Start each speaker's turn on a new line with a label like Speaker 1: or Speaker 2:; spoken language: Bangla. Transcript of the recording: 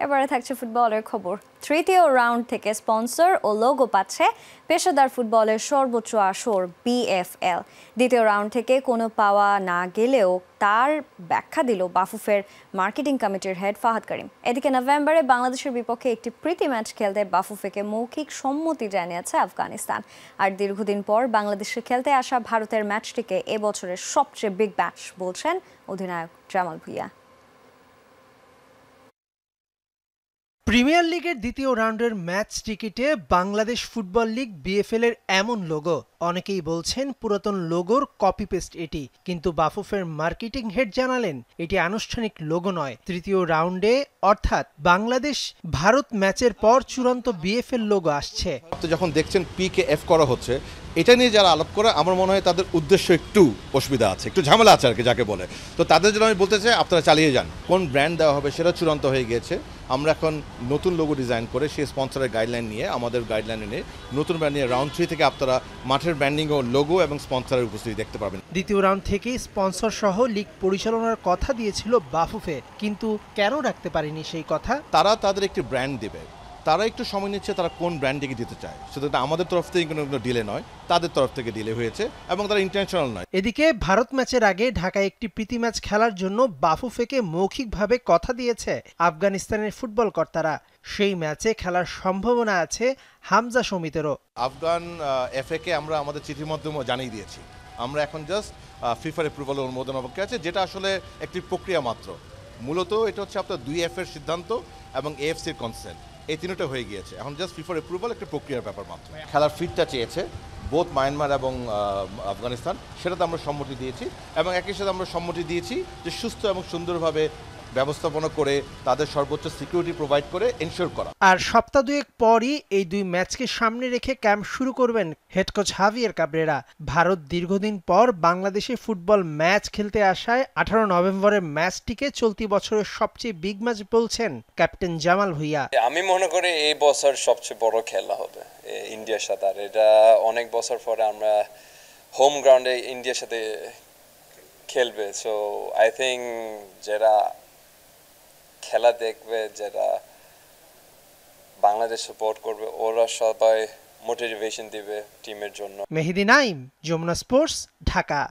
Speaker 1: এবারে থাকছে ফুটবলের খবর। তৃতীয় রাউন্ড থেকে স্পন্সর ও লোগো পাচ্ছে পেশাদার ফুটবলের সর্বোচ্চ আসর বিএফএল। দ্বিতীয় রাউন্ড থেকে কোনো পাওয়া না গেলেও তার ব্যাখ্যা দিল বাফুফের মার্কেটিং কমিটির হেড ফাহাদ করিম। এদিকে নভেম্বরে বাংলাদেশের বিপক্ষে একটি প্রীতি ম্যাচ খেলতে বাফুফেকে মৌখিক সম্মতি জানিয়েছে আফগানিস্তান। আর দীর্ঘদিন পর বাংলাদেশে খেলতে আসা ভারতের ম্যাচটিকে এবছরের সবচেয়ে বিগ ম্যাচ বলছেন অধিনায়ক জামাল ভুঁইয়া।
Speaker 2: প্রিমিয়ার লিগের দ্বিতীয় রাউন্ডের ম্যাচ টিকিটে বাংলাদেশ ফুটবল লিগ বিএফএল এর এমন লোগো। অনেকেই বলছেন পুরাতন লোগোর কপি পেস্ট এটি, কিন্তু বাফুফের মার্কেটিং হেড জানালেন এটি আনুষ্ঠানিক লোগো নয়। তৃতীয় রাউন্ডে অর্থাৎ বাংলাদেশ ভারত ম্যাচের পর চূড়ান্ত বিএফএল লোগো আসছে।
Speaker 3: যখন দেখছেন পিকে এফ করা হচ্ছে, এটা নিয়ে যারা আলাপ করে আমার মনে হয় তাদের উদ্দেশ্য একটু অসুবিধা আছে, একটু ঝামেলা আছে আর কি যাকে বলে। তো তাদের জন্য আমি বলতে চাই আপনারা চালিয়ে যান। কোন ব্র্যান্ড দেওয়া হবে সেটা চূড়ান্ত হয়ে গিয়েছে। আমরা এখন নতুন লোগো ডিজাইন করে সেই স্পন্সরের গাইডলাইন নিয়ে আমাদের গাইডলাইন নিয়ে নতুন ব্র্যান্ড নিয়ে রাউন্ড 3 থেকে আপনারা মাঠের ব্র্যান্ডিং ও লোগো এবং স্পন্সরের উপস্থিতি দেখতে পাবেন।
Speaker 2: দ্বিতীয় রাউন্ড থেকেই স্পন্সর সহ লিগ পরিচালনার কথা দিয়েছিল বাফুফে, কিন্তু কেন রাখতে পারেনি সেই কথা?
Speaker 3: তারা তাদের একটি ব্র্যান্ড দিবে, তারা একটু সময় নিচ্ছে তারা কোন ব্র্যান্ডটিকে দিতে চায়। সেটা আমাদের তরফ থেকে কোনো ডিলে নয়, তাদের তরফ থেকে ডিলে হয়েছে এবং তারা ইন্টেনশনাল নয়।
Speaker 2: এদিকে ভারত ম্যাচের আগে ঢাকায় একটি প্রীতি ম্যাচ খেলার জন্য বাফুফেকে মৌখিকভাবে কথা দিয়েছে আফগানিস্তানের ফুটবল কর্তারা। সেই ম্যাচে খেলার সম্ভাবনা আছে হামজা সমিতেরও।
Speaker 3: আফগান এফএ কে আমরা আমাদের চিঠির মাধ্যমে জানিয়ে দিয়েছি। আমরা এখন জাস্ট ফিফার অ্যাপ্রুভাল অনুমোদন অপেক্ষা আছে, যেটা আসলে একটি প্রক্রিয়া মাত্র। মূলত এটা হচ্ছে আপনার 2F এর সিদ্ধান্ত এবং এএফসির কনসেন্ট, এই তিনটা হয়ে গিয়েছে। এখন জাস্ট ফিফার অ্যাপ্রুভাল একটা প্রক্রিয়ার ব্যাপার মাত্র। খেলার ফিটটা চেয়েছে বোথ মায়ানমার এবং আফগানিস্তান, সেটাতে আমরা সম্মতি দিয়েছি এবং একই সাথে আমরা সম্মতি দিয়েছি যে সুস্থ এবং সুন্দরভাবে ব্যবস্থাপনা করে তাদের সর্বোচ্চ সিকিউরিটি প্রোভাইড করে এনশিওর করা।
Speaker 2: আর সপ্তাহ দুয়েক পরই এই দুই ম্যাচকে সামনে রেখে ক্যাম্প শুরু করবেন head coach Javier Cabrera. Bharat দীর্ঘদিন পর বাংলাদেশে ফুটবল ম্যাচ খেলতে আসায় 18 নভেম্বরের ম্যাচটিকে চলতি বছরের সবচেয়ে বিগ ম্যাচ বলছেন ক্যাপ্টেন জামাল ভুঁইয়া।
Speaker 4: আমি মনে করি এই বছর সবচেয়ে বড় খেলা হবে ইন্ডিয়ার সাথে। আর এটা অনেক বছর পরে আমরা হোম গ্রাউন্ডে ইন্ডিয়ার সাথে খেলবে। সো আই থিঙ্ক যারা খেলা দেখবে, যারা বাংলাদেশ সাপোর্ট করবে, ওরা সবাই মোটিভেশন দিবে টিমের জন্য।
Speaker 2: মেহেদি নাইম, যমুনা স্পোর্টস, ঢাকা।